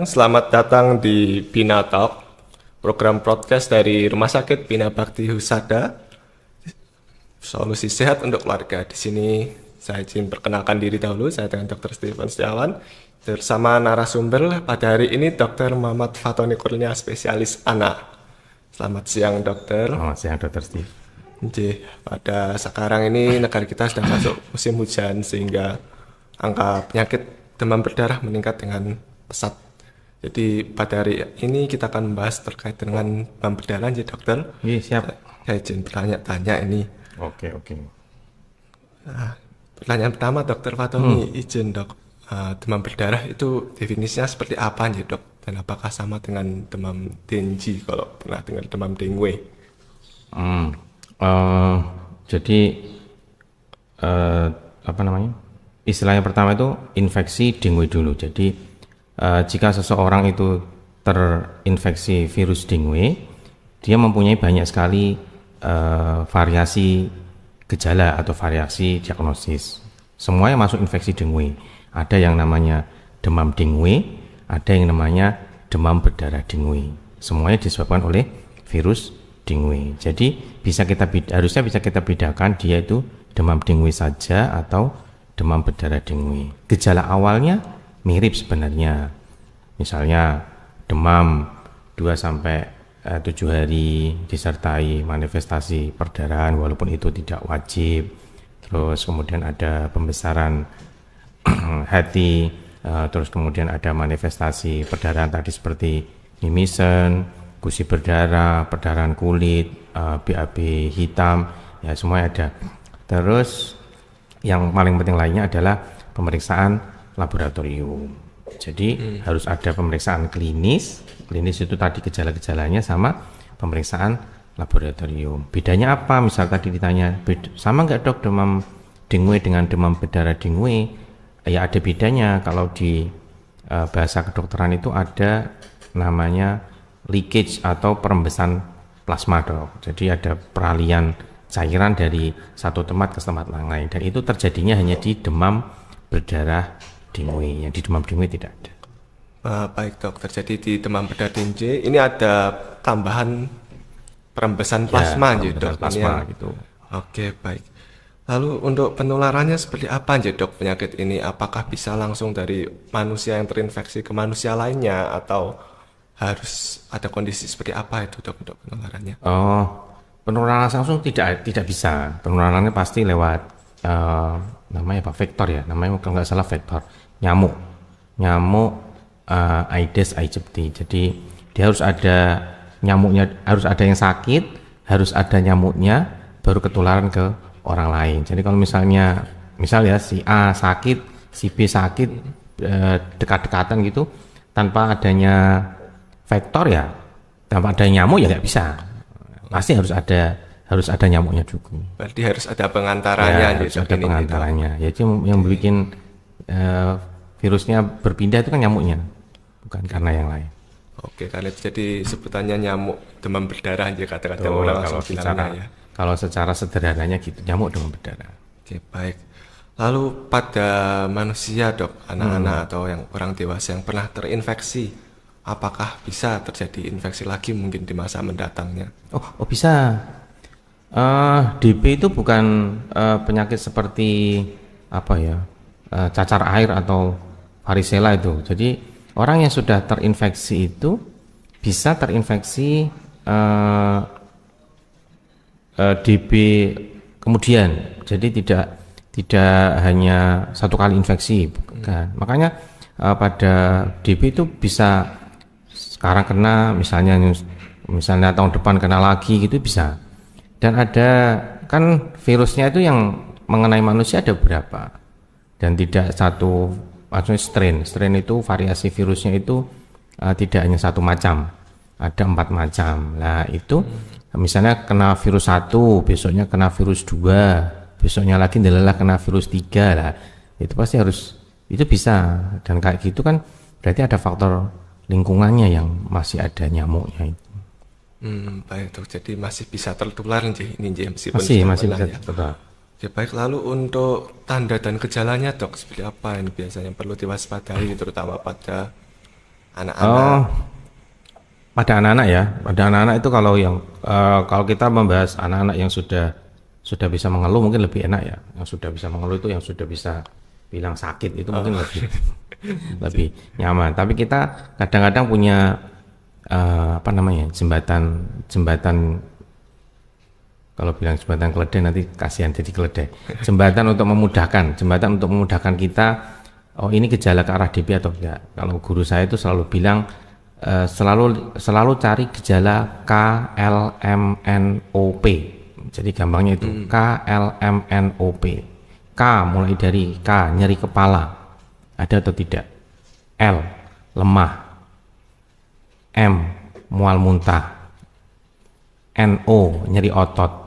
Selamat datang di Bina Talk, program podcast dari Rumah Sakit Bina Bakti Husada, solusi sehat untuk keluarga. Di sini saya izin perkenalkan diri dahulu, saya dengan Dr. Steven Setiawan, bersama narasumber pada hari ini Dr. Muhammad Fatoni Kurnia, spesialis anak. Selamat siang, dokter. Selamat siang, Dr. Steve. Jadi, pada sekarang ini negara kita sedang masuk musim hujan sehingga angka penyakit demam berdarah meningkat dengan pesat. Jadi pada hari ini kita akan membahas terkait dengan demam berdarah, jadi dokter. Iya, siap. Saya izin bertanya-tanya ini. Oke. Pertanyaan pertama, Dokter Fatoni, izin dok. Demam berdarah itu definisinya seperti apa nih dok? Dan apakah sama dengan demam Dengue kalau pernah dengar demam dengue? Jadi istilahnya pertama itu infeksi dengue dulu. Jadi jika seseorang itu terinfeksi virus dengue, dia mempunyai banyak sekali variasi gejala atau variasi diagnosis. Semuanya masuk infeksi dengue. Ada yang namanya demam dengue, ada yang namanya demam berdarah dengue. Semuanya disebabkan oleh virus dengue. Jadi harusnya bisa kita bedakan dia itu demam dengue saja atau demam berdarah dengue. Gejala awalnya mirip sebenarnya. Misalnya demam 2-7 hari disertai manifestasi perdarahan walaupun itu tidak wajib. Terus kemudian ada pembesaran hati, terus kemudian ada manifestasi perdarahan tadi seperti mimisen, gusi berdarah, perdarahan kulit, BAB hitam, ya semuanya ada. Terus yang paling penting lainnya adalah pemeriksaan laboratorium. Jadi harus ada pemeriksaan klinis itu tadi gejala-gejalanya sama pemeriksaan laboratorium. Bedanya apa? Misal tadi ditanya, sama nggak dok demam dengue dengan demam berdarah dengue? Ya ada bedanya. Kalau di bahasa kedokteran itu ada namanya leakage atau perembesan plasma dok. Jadi ada peralihan cairan dari satu tempat ke tempat lain, dan itu terjadinya hanya di demam berdarah dengue. Yang di demam dengue tidak ada. Baik dokter, jadi di demam berdarah dengue ini ada tambahan perembesan plasma ya, dok. Plasma gitu. Oke, baik. Lalu untuk penularannya seperti apa dok penyakit ini? Apakah bisa langsung dari manusia yang terinfeksi ke manusia lainnya atau harus ada kondisi seperti apa itu dok untuk penularannya? Penularan langsung tidak bisa. Penularannya pasti lewat namanya apa? Vektor ya. Namanya kalau nggak salah vektor. Nyamuk Aedes aegypti. Jadi dia harus ada nyamuknya, harus ada yang sakit, harus ada nyamuknya, baru ketularan ke orang lain. Jadi kalau misalnya si A sakit, si B sakit dekat-dekatan gitu, tanpa adanya vektor ya, tanpa ada nyamuk ya nggak bisa. Pasti harus ada nyamuknya juga. Berarti harus ada pengantaranya. Ya, harus ada pengantaranya. Jadi yang bikin virusnya berpindah itu kan nyamuknya, bukan karena yang lain. Oke, karena itu jadi sebutannya nyamuk demam berdarah aja kata-kata orang langsung bilangnya ya. Kalau secara sederhananya gitu, nyamuk demam berdarah. Oke, baik. Lalu pada manusia dok, anak-anak atau yang orang dewasa yang pernah terinfeksi, apakah bisa terjadi infeksi lagi mungkin di masa mendatangnya? Oh bisa. DB itu bukan penyakit seperti cacar air atau varicella itu. Jadi orang yang sudah terinfeksi itu bisa terinfeksi DB kemudian. Jadi tidak hanya satu kali infeksi, bukan. Makanya pada DB itu bisa sekarang kena, misalnya tahun depan kena lagi gitu bisa. Dan ada kan virusnya itu yang mengenai manusia ada beberapa, dan tidak satu, maksudnya strain itu variasi virusnya itu tidak hanya satu macam, ada 4 macam. Nah itu misalnya kena virus 1, besoknya kena virus 2, besoknya lagi adalah kena virus 3 lah. Itu pasti itu bisa. Dan kayak gitu kan berarti ada faktor lingkungannya yang masih ada nyamuknya itu. Baik dok, jadi masih bisa tertular ini meskipun masih bisa tertular. Oke, baik. Lalu untuk tanda dan gejalanya dok, seperti apa ini biasanya perlu diwaspadai, terutama pada anak-anak? Oh, pada anak-anak ya, pada anak-anak itu kalau kita membahas anak-anak yang sudah bisa mengeluh mungkin lebih enak ya. Yang sudah bisa mengeluh itu yang sudah bisa bilang sakit itu mungkin lebih nyaman. Tapi kita kadang-kadang punya apa namanya jembatan kalau bilang jembatan keledai nanti kasihan jadi keledai. Jembatan untuk memudahkan kita. Oh ini gejala ke arah DB atau enggak? Kalau guru saya itu selalu bilang selalu cari gejala KLMNOP. Jadi gampangnya itu KLMNOP. K mulai dari K nyeri kepala ada atau tidak? L lemah. M mual muntah. NO nyeri otot.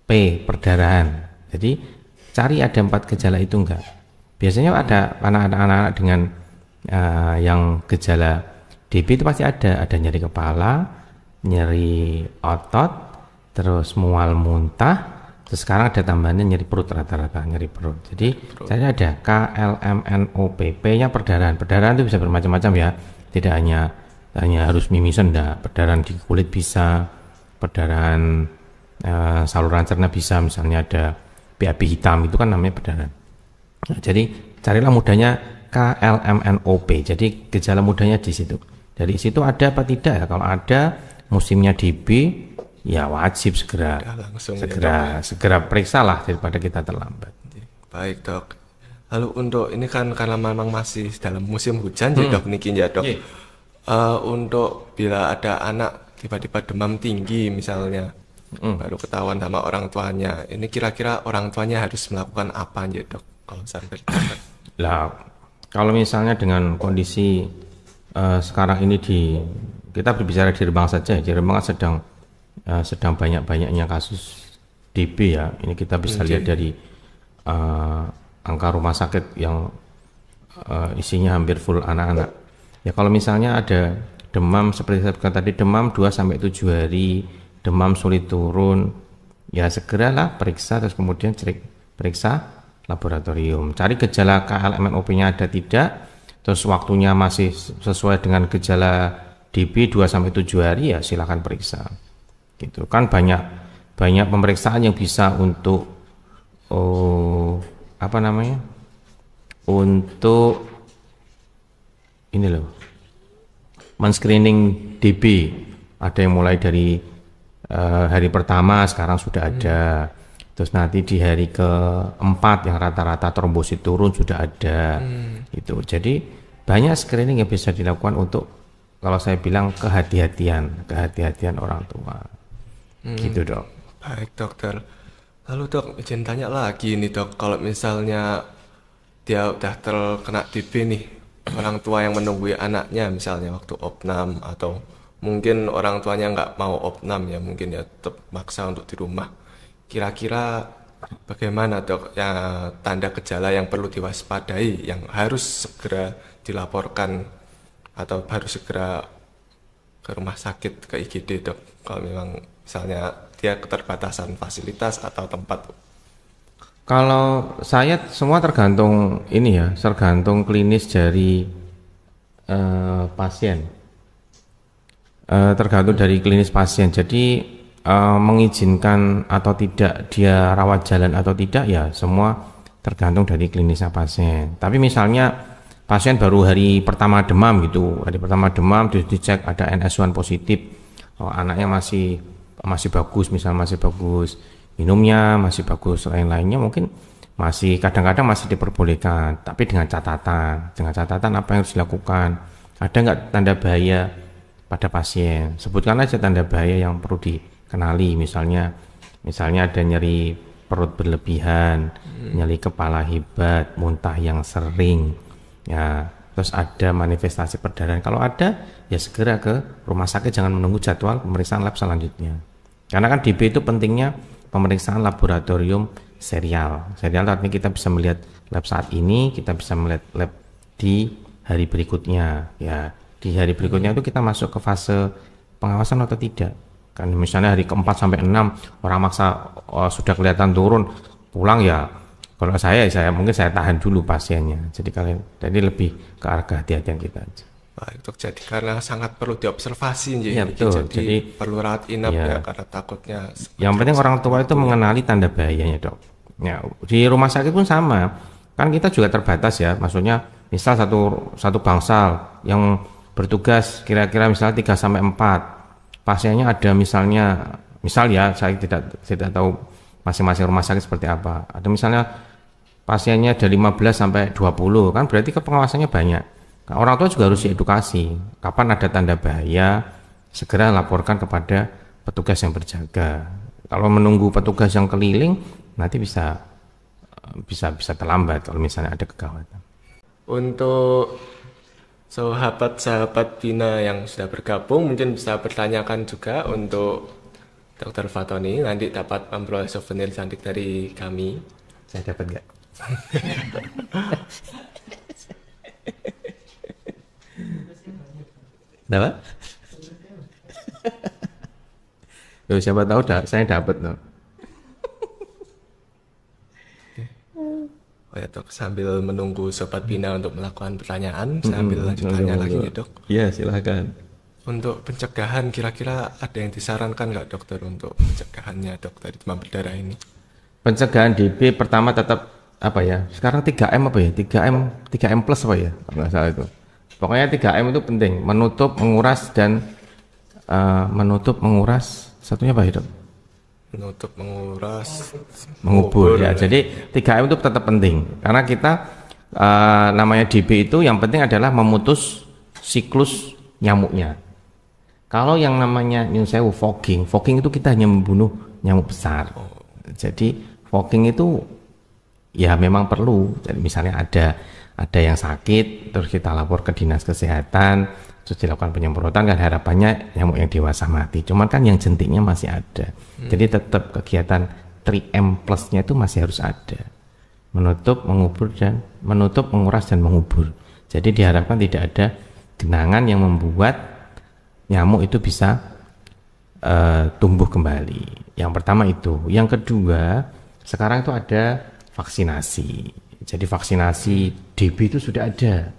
P perdarahan. Jadi cari ada 4 gejala itu enggak. Biasanya ada anak-anak dengan yang gejala DB itu pasti ada nyeri kepala, nyeri otot, terus mual muntah, terus sekarang ada tambahannya nyeri perut rata-rata nyeri perut. Jadi saya ada KLMNOP, P-nya perdarahan. Perdarahan itu bisa bermacam-macam ya. Tidak hanya harus mimisan, enggak. Perdarahan di kulit bisa, perdarahan saluran cerna bisa, misalnya ada BAB hitam itu kan namanya perdarahan. Nah, jadi carilah mudahnya KLMNOP. Jadi gejala mudahnya di situ. Dari situ ada apa tidak ya? Kalau ada musimnya DB, ya wajib segera periksa lah daripada kita terlambat. Baik dok. Lalu untuk ini kan karena memang masih dalam musim hujan ya dok, niki ya dok. Untuk bila ada anak tiba-tiba demam tinggi misalnya, baru ketahuan sama orang tuanya, ini kira-kira orang tuanya harus melakukan apa ya dok kalau sampai lah kalau misalnya dengan kondisi sekarang ini kita berbicara di Rembang saja, di Rembang sedang banyak-banyaknya kasus DB ya. Ini kita bisa lihat dari angka rumah sakit yang isinya hampir full anak-anak. Ya kalau misalnya ada demam seperti saya katakan tadi, demam 2-7 hari, demam sulit turun, ya segeralah periksa, terus kemudian periksa laboratorium, cari gejala KLMNOP-nya ada tidak, terus waktunya masih sesuai dengan gejala DB 2-7 hari, ya silakan periksa. Gitu kan banyak pemeriksaan yang bisa untuk untuk ini loh, men-screening DB. Ada yang mulai dari hari pertama sekarang sudah ada, terus nanti di hari keempat yang rata-rata trombosit turun sudah ada. Itu jadi banyak screening yang bisa dilakukan untuk, kalau saya bilang, kehati-hatian orang tua. Gitu dok. Baik dokter. Lalu dok, izin tanya lagi nih dok, kalau misalnya dia udah terkena DB nih, orang tua yang menunggui anaknya misalnya waktu opnam, atau mungkin orang tuanya nggak mau opnam ya, mungkin ya tetap maksa untuk di rumah. Kira-kira bagaimana dok ya tanda gejala yang perlu diwaspadai, yang harus segera dilaporkan atau harus segera ke rumah sakit, ke IGD dok, kalau memang misalnya dia keterbatasan fasilitas atau tempat? Kalau saya semua tergantung ini ya, tergantung klinis dari pasien. Tergantung dari klinis pasien. Jadi mengizinkan atau tidak dia rawat jalan atau tidak, ya semua tergantung dari klinisnya pasien. Tapi misalnya pasien baru hari pertama demam gitu, hari pertama demam terus dicek ada NS1 positif, anaknya masih bagus, misalnya masih bagus, minumnya masih bagus, lain-lainnya mungkin masih kadang-kadang masih diperbolehkan, tapi dengan catatan apa yang harus dilakukan. Ada nggak tanda bahaya pada pasien? Sebutkan aja tanda bahaya yang perlu dikenali, misalnya ada nyeri perut berlebihan, nyeri kepala hebat, muntah yang sering, ya, terus ada manifestasi perdarahan. Kalau ada, ya segera ke rumah sakit, jangan menunggu jadwal pemeriksaan lab selanjutnya. Karena kan DB itu pentingnya pemeriksaan laboratorium serial artinya kita bisa melihat lab saat ini, kita bisa melihat lab di hari berikutnya, ya. Di hari berikutnya itu kita masuk ke fase pengawasan atau tidak. Kan misalnya hari keempat sampai 6 orang maksa sudah kelihatan turun, pulang ya. Kalau saya mungkin saya tahan dulu pasiennya. Jadi lebih ke arah kehati-hatian kita aja. Baik dok, jadi karena sangat perlu diobservasi ya, betul. Jadi perlu rawat inap ya karena takutnya. Yang penting orang tua itu mengenali tanda bahayanya dok. Ya, di rumah sakit pun sama. Kan kita juga terbatas ya, maksudnya misal satu bangsal yang bertugas kira-kira misalnya 3 sampai 4. Pasiennya ada misal ya, saya tidak tahu masing-masing rumah sakit seperti apa. Ada misalnya pasiennya ada 15 sampai 20, kan berarti pengawasannya banyak. Nah, orang tua juga harus diedukasi. Kapan ada tanda bahaya, segera laporkan kepada petugas yang berjaga. Kalau menunggu petugas yang keliling, nanti bisa terlambat kalau misalnya ada kegawatan. Untuk sahabat-sahabat Bina yang sudah bergabung mungkin bisa bertanyakan juga untuk Dr. Fatoni, nanti dapat memperoleh souvenir cantik dari kami. Saya dapat nggak? Dapat? Siapa tahu saya dapat loh. Oh ya dok, sambil menunggu Sobat Bina untuk melakukan pertanyaan, sambil lanjut tanya lagi nih dok. Iya silakan. Untuk pencegahan kira-kira ada yang disarankan nggak dokter untuk pencegahannya dok dari demam berdarah ini? Pencegahan DB pertama tetap apa ya? Sekarang 3M apa ya? 3M plus apa ya? Kalau nggak salah itu. Pokoknya 3M itu penting, menutup, menguras, satunya apa ya dok? Menutup, menguras, mengubur ya. Jadi 3M itu tetap penting karena kita namanya DB itu yang penting adalah memutus siklus nyamuknya. Kalau yang namanya nyun sewu fogging itu kita hanya membunuh nyamuk besar. Jadi fogging itu ya memang perlu. Jadi misalnya ada yang sakit terus kita lapor ke dinas kesehatan, terus dilakukan penyemprotan, kan harapannya nyamuk yang dewasa mati. Cuman kan yang jentiknya masih ada. Jadi tetap kegiatan 3M plusnya itu masih harus ada. Menutup, menguras dan mengubur. Jadi diharapkan tidak ada genangan yang membuat nyamuk itu bisa tumbuh kembali. Yang pertama itu. Yang kedua, sekarang itu ada vaksinasi. Jadi vaksinasi DB itu sudah ada.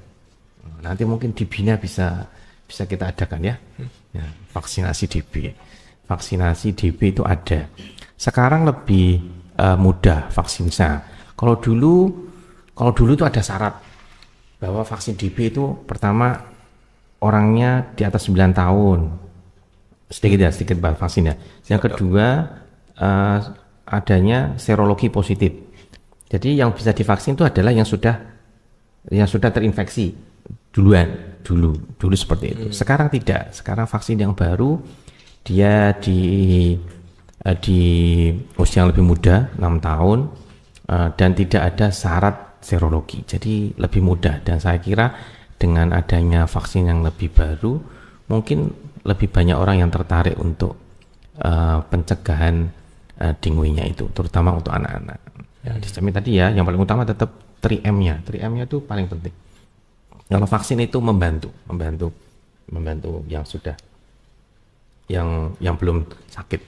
Nanti mungkin di Bina bisa kita adakan ya. Vaksinasi DB. Vaksinasi DB itu ada. Sekarang lebih mudah vaksinnya. Kalau dulu itu ada syarat bahwa vaksin DB itu pertama orangnya di atas 9 tahun. Sedikit vaksin ya. Yang kedua adanya serologi positif. Jadi yang bisa divaksin itu adalah yang sudah terinfeksi dulu seperti itu. Sekarang tidak. Sekarang vaksin yang baru dia di usia yang lebih muda 6 tahun dan tidak ada syarat serologi. Jadi lebih mudah dan saya kira dengan adanya vaksin yang lebih baru mungkin lebih banyak orang yang tertarik untuk pencegahan dengue-nya itu, terutama untuk anak-anak. Ya, dijamin tadi ya, yang paling utama tetap 3M-nya. 3M-nya itu paling penting. Kalau vaksin itu membantu yang sudah yang belum sakit.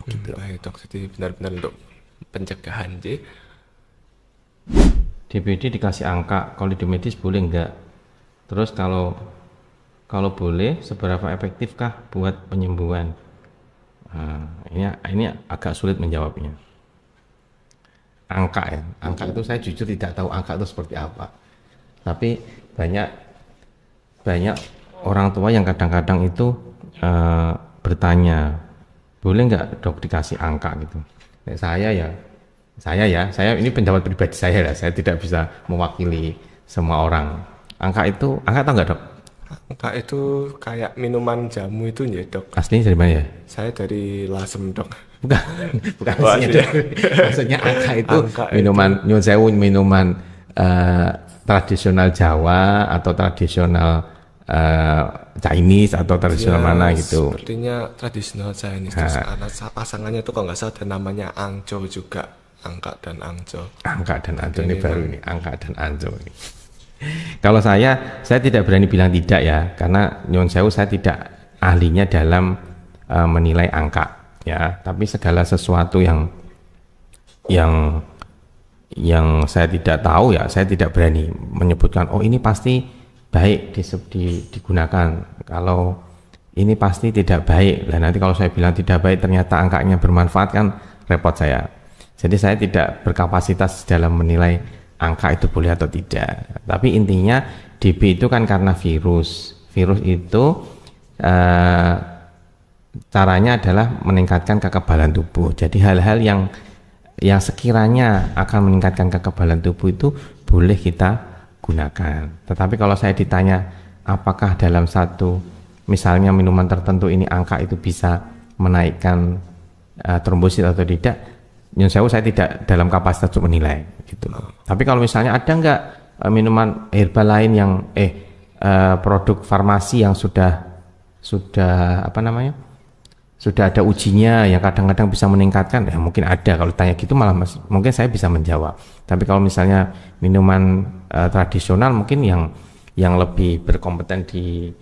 Gitu. Baik dok, jadi benar-benar untuk pencegahan. DBD dikasih angka, kalau di medis boleh enggak? Terus kalau boleh, seberapa efektifkah buat penyembuhan? Ini agak sulit menjawabnya. Angka itu saya jujur tidak tahu angka itu seperti apa. Tapi banyak orang tua yang kadang-kadang itu bertanya, boleh nggak dok dikasih angka gitu? Saya ini pendapat pribadi saya lah. Saya tidak bisa mewakili semua orang. Angka tahu nggak dok? Angka itu kayak minuman jamu itu ya dok. Aslinya dari mana ya? Saya dari Lasem dok. Bukan maksudnya angka itu minuman nyun sewu, minuman tradisional Jawa atau tradisional Chinese atau tradisional ya, mana gitu. Sepertinya tradisional Chinese. Terus pasangannya itu kalau nggak salah ada namanya Angco juga. Angka dan Angco. Angka dan Angco ini baru ini. Angka dan Angco ini. Kalau saya tidak berani bilang tidak ya, karena nyun sewu saya tidak ahlinya dalam menilai angka ya, tapi segala sesuatu yang saya tidak tahu ya, saya tidak berani menyebutkan oh ini pasti baik digunakan, kalau ini pasti tidak baik. Nah nanti kalau saya bilang tidak baik ternyata angkanya bermanfaat kan repot saya. Jadi saya tidak berkapasitas dalam menilai angka itu boleh atau tidak. Tapi intinya DB itu kan karena virus itu caranya adalah meningkatkan kekebalan tubuh. Jadi hal-hal yang sekiranya akan meningkatkan kekebalan tubuh itu boleh kita gunakan. Tetapi kalau saya ditanya apakah dalam satu misalnya minuman tertentu ini angka itu bisa menaikkan trombosit atau tidak, nyun sewu saya tidak dalam kapasitas untuk menilai gitu. Tapi kalau misalnya ada enggak minuman herbal lain yang produk farmasi yang sudah sudah ada ujinya yang kadang-kadang bisa meningkatkan, ya mungkin ada. Kalau tanya gitu malah mungkin saya bisa menjawab. Tapi kalau misalnya minuman tradisional mungkin yang lebih berkompeten di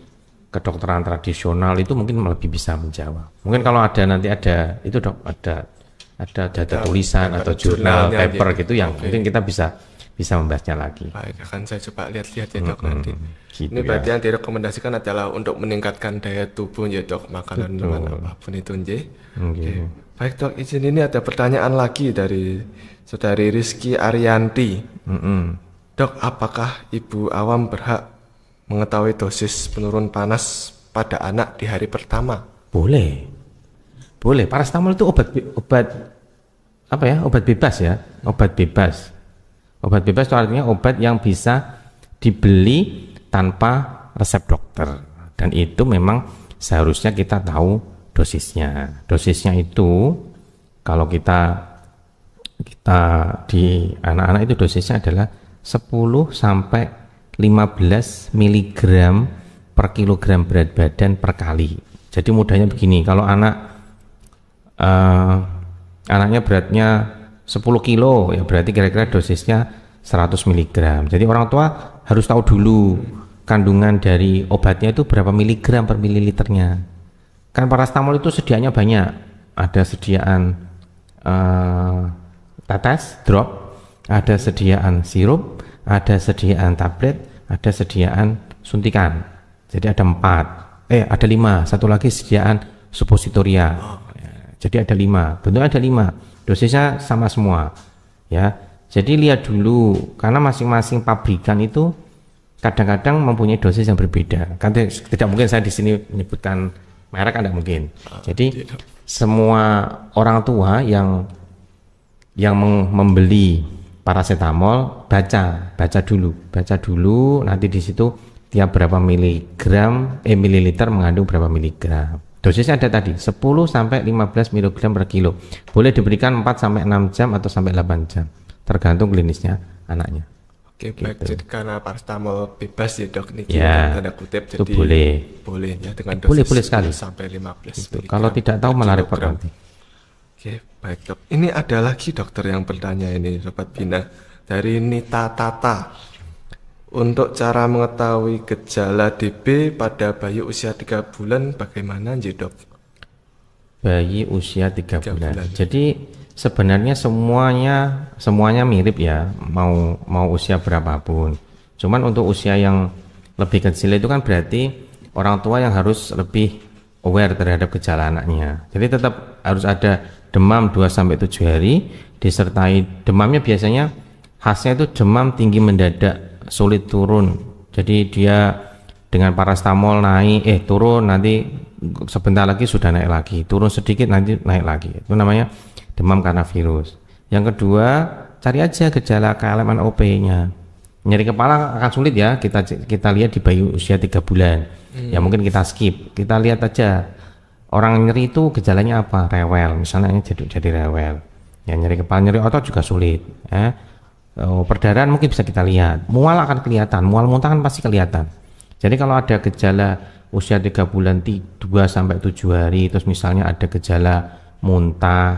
kedokteran tradisional itu mungkin lebih bisa menjawab. Mungkin kalau nanti ada itu dok, ada data tulisan atau jurnal paper gitu yang mungkin kita bisa membahasnya lagi. Baik, akan saya coba lihat-lihat ya dok nanti. Gitu ini berarti yang direkomendasikan adalah untuk meningkatkan daya tubuh ya dok, makanan apapun itu nggih. Oke. Baik dok, izin ini ada pertanyaan lagi dari saudari Rizky Arianti. Dok, apakah ibu awam berhak mengetahui dosis penurun panas pada anak di hari pertama? Boleh. Paracetamol itu obat bebas ya, obat bebas. Obat bebas itu artinya obat yang bisa dibeli tanpa resep dokter, dan itu memang seharusnya kita tahu dosisnya. Dosisnya itu kalau kita di anak-anak itu dosisnya adalah 10 sampai 15 mg per kilogram berat badan per kali. Jadi mudahnya begini, kalau anaknya beratnya 10 kilo ya berarti kira-kira dosisnya 100 mg. Jadi orang tua harus tahu dulu kandungan dari obatnya itu berapa miligram per mililiternya. Kan paracetamol itu sediaannya banyak. Ada sediaan tetes, drop, ada sediaan sirup, ada sediaan tablet, ada sediaan suntikan. Jadi ada 5, satu lagi sediaan suppositoria. Jadi ada 5, bentuknya ada 5, dosisnya sama semua ya. Jadi lihat dulu, karena masing-masing pabrikan itu kadang-kadang mempunyai dosis yang berbeda. Kan tidak mungkin saya di sini menyebutkan merek, tidak mungkin. Jadi semua orang tua yang membeli paracetamol baca dulu nanti di situ tiap berapa mililiter mengandung berapa miligram. Dosisnya ada tadi 10 sampai 15 mg per kilo. Boleh diberikan 4 sampai 6 jam atau sampai 8 jam. Tergantung klinisnya anaknya. Oke, gitu. Baik. Jadi karena paracetamol bebas ya dok, ini ya, tanda kutip, itu jadi boleh ya dengan dosis boleh sekali sampai 15 mg. Kalau tidak tahu malah repot nanti. Oke, baik dok. Ini ada lagi dokter yang bertanya ini, Sobat Bina, dari Nita Tata. Untuk cara mengetahui gejala DB pada bayi usia 3 bulan bagaimana dok? Bayi usia 3 bulan. Jadi sebenarnya semuanya mirip ya, mau usia berapapun. Cuman untuk usia yang lebih kecil itu kan berarti orang tua yang harus lebih aware terhadap gejala anaknya. Jadi tetap harus ada demam 2 sampai 7 hari disertai demamnya, biasanya khasnya itu demam tinggi mendadak, sulit turun. Jadi dia dengan paracetamol naik turun, nanti sebentar lagi sudah naik lagi, turun sedikit nanti naik lagi. Itu namanya demam karena virus. Yang kedua, cari aja gejala KLMNOP-nya. Nyeri kepala akan sulit ya, kita lihat di bayi usia 3 bulan. Ya mungkin kita skip, kita lihat aja orang nyeri itu gejalanya apa, rewel misalnya, jadi rewel. Ya nyeri kepala, nyeri otot juga sulit. Perdarahan mungkin bisa kita lihat, mual akan kelihatan, mual muntah kan pasti kelihatan. Jadi kalau ada gejala usia 3 bulan 2 sampai 7 hari, terus misalnya ada gejala muntah,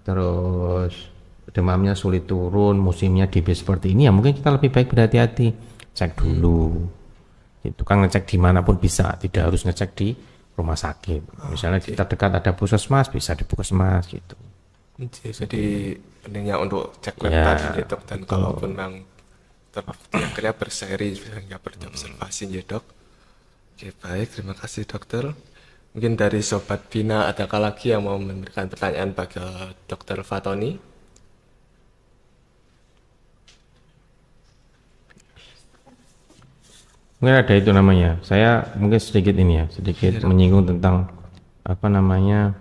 terus demamnya sulit turun, musimnya DB seperti ini, ya mungkin kita lebih baik berhati-hati, cek dulu. Itu kan ngecek dimanapun bisa, tidak harus ngecek di rumah sakit. Misalnya di terdekat ada puskesmas, bisa di puskesmas gitu. Jadi pentingnya untuk cek lab Ya, tadi ya dok, dan kalaupun memang terbukti akhirnya berseri sehingga berobservasi ya dok. Oke baik, terima kasih dokter. Mungkin dari Sobat Bina adakah lagi yang mau memberikan pertanyaan bagi Dokter Fatoni? Mungkin ada itu namanya. Saya mungkin sedikit ini ya, sedikit menyinggung tentang apa namanya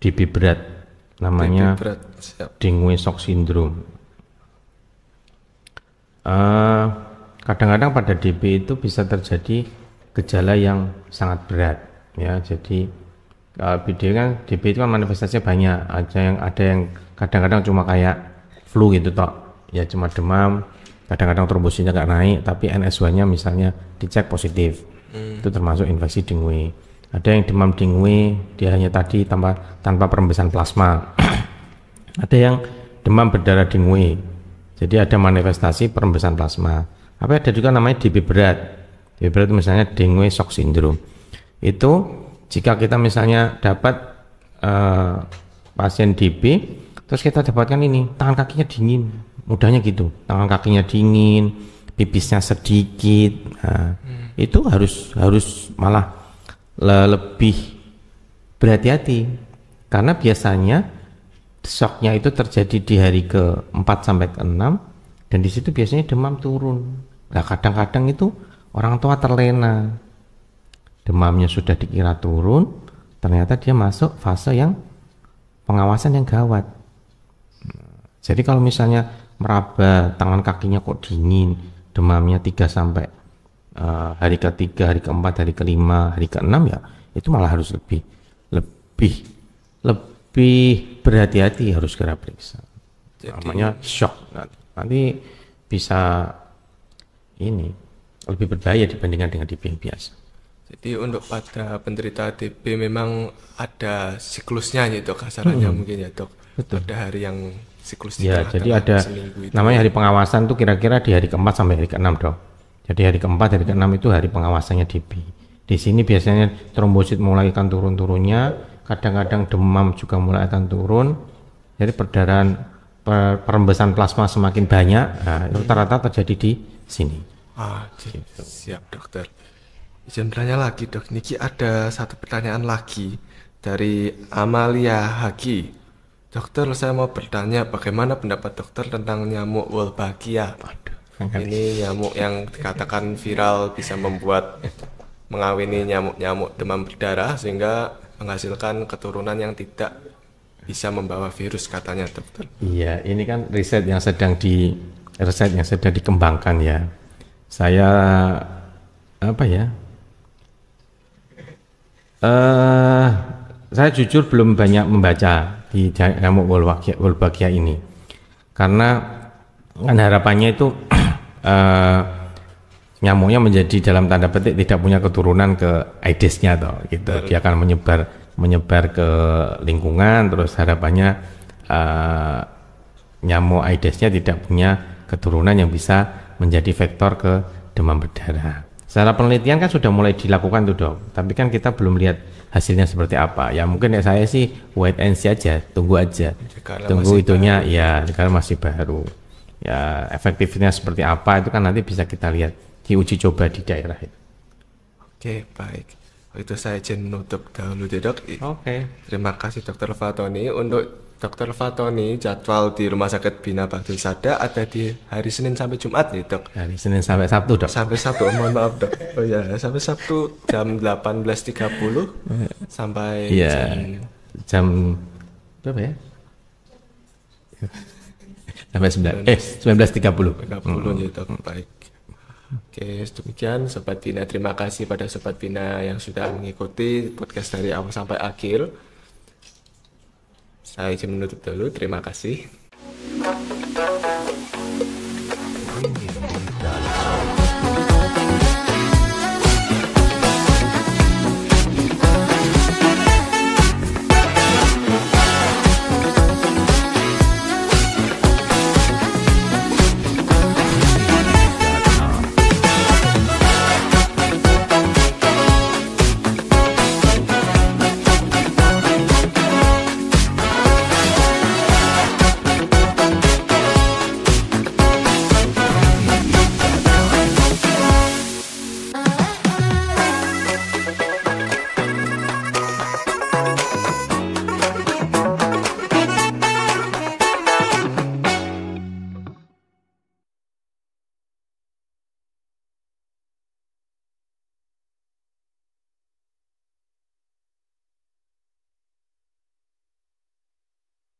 DB berat, namanya Berat, siap. Dengue shock syndrome. Kadang-kadang pada DB itu bisa terjadi gejala yang sangat berat, ya. Jadi DB itu kan manifestasinya banyak. Ada yang kadang-kadang cuma kayak flu gitu toh, ya cuma demam. Kadang-kadang trombositnya nggak naik, tapi NSW-nya misalnya dicek positif, itu termasuk infeksi dengue. Ada yang demam dengue, dia hanya tadi tanpa perembesan plasma. Ada yang demam berdarah dengue, jadi ada manifestasi perembesan plasma. Tapi ada juga namanya DB berat. DB berat itu misalnya dengue shock syndrome. Itu jika kita misalnya dapat pasien DB, terus kita dapatkan ini, tangan kakinya dingin. Mudahnya gitu, tangan kakinya dingin, pipisnya sedikit. Nah, itu harus malah lebih berhati-hati, karena biasanya shocknya itu terjadi di hari ke-4 sampai ke-6, dan di situ biasanya demam turun. Nah, kadang-kadang itu orang tua terlena, demamnya sudah dikira turun, ternyata dia masuk fase yang pengawasan yang gawat. Jadi kalau misalnya meraba, tangan kakinya kok dingin, demamnya 3 sampai hari ke-3, hari ke-4, hari ke-5, hari ke-6, ya itu malah harus lebih berhati-hati, harus segera periksa. Namanya shock. Nanti bisa ini lebih berbahaya dibandingkan dengan DB yang biasa. Jadi untuk pada penderita DB memang ada siklusnya gitu kasarannya mungkin ya dok. Betul. Ada hari yang siklus Ya, jadi ada namanya hari pengawasan tuh kira-kira di hari ke-4 sampai hari ke-6 dok. Jadi hari ke-4, hari ke-6 itu hari pengawasannya DB. Di sini biasanya trombosit mulai akan turun-turunnya, kadang-kadang demam juga mulai akan turun. Jadi perdarahan, perembesan plasma semakin banyak. Nah, itu rata-rata terjadi di sini. Gitu. Siap dokter. Izin bertanya lagi dok, Niki ada satu pertanyaan lagi dari Amalia Hagi. Dokter, saya mau bertanya bagaimana pendapat dokter tentang nyamuk Wolbachia? Ini nyamuk yang dikatakan viral bisa mengawini nyamuk-nyamuk demam berdarah sehingga menghasilkan keturunan yang tidak bisa membawa virus katanya dokter. Iya, ini kan riset yang sedang dikembangkan ya. Saya saya jujur belum banyak membaca di nyamuk Wolbachia ini, karena kan harapannya itu nyamuknya menjadi dalam tanda petik tidak punya keturunan ke Aedes-nya toh, gitu. Dia akan menyebar ke lingkungan, terus harapannya nyamuk Aedes-nya tidak punya keturunan yang bisa menjadi vektor ke demam berdarah. Secara penelitian kan sudah mulai dilakukan tuh dok, tapi kan kita belum lihat hasilnya seperti apa. Ya mungkin ya saya sih wait and see aja, tunggu aja, tunggu itunya baru. Ya karena masih baru. Ya efektifnya seperti apa itu kan nanti bisa kita lihat di uji coba di daerah itu. Oke baik, itu saya izin menutup dahulu deh dok. Oke. Terima kasih Dokter Fatoni. Untuk Dokter Fatoni, jadwal di Rumah Sakit Bina Bakti Husada ada di hari Senin sampai Jumat nih dok. Hari Senin sampai Sabtu dok. Sampai Sabtu, mohon maaf dok. Oh ya, sampai Sabtu jam 18.30 sampai jam berapa ya? Sampai 19.30. 30 ya dok. Baik. Oke, demikian Sobat Bina. Terima kasih pada Sobat Bina yang sudah mengikuti podcast dari awal sampai akhir. Saya izin menutup dulu. Terima kasih.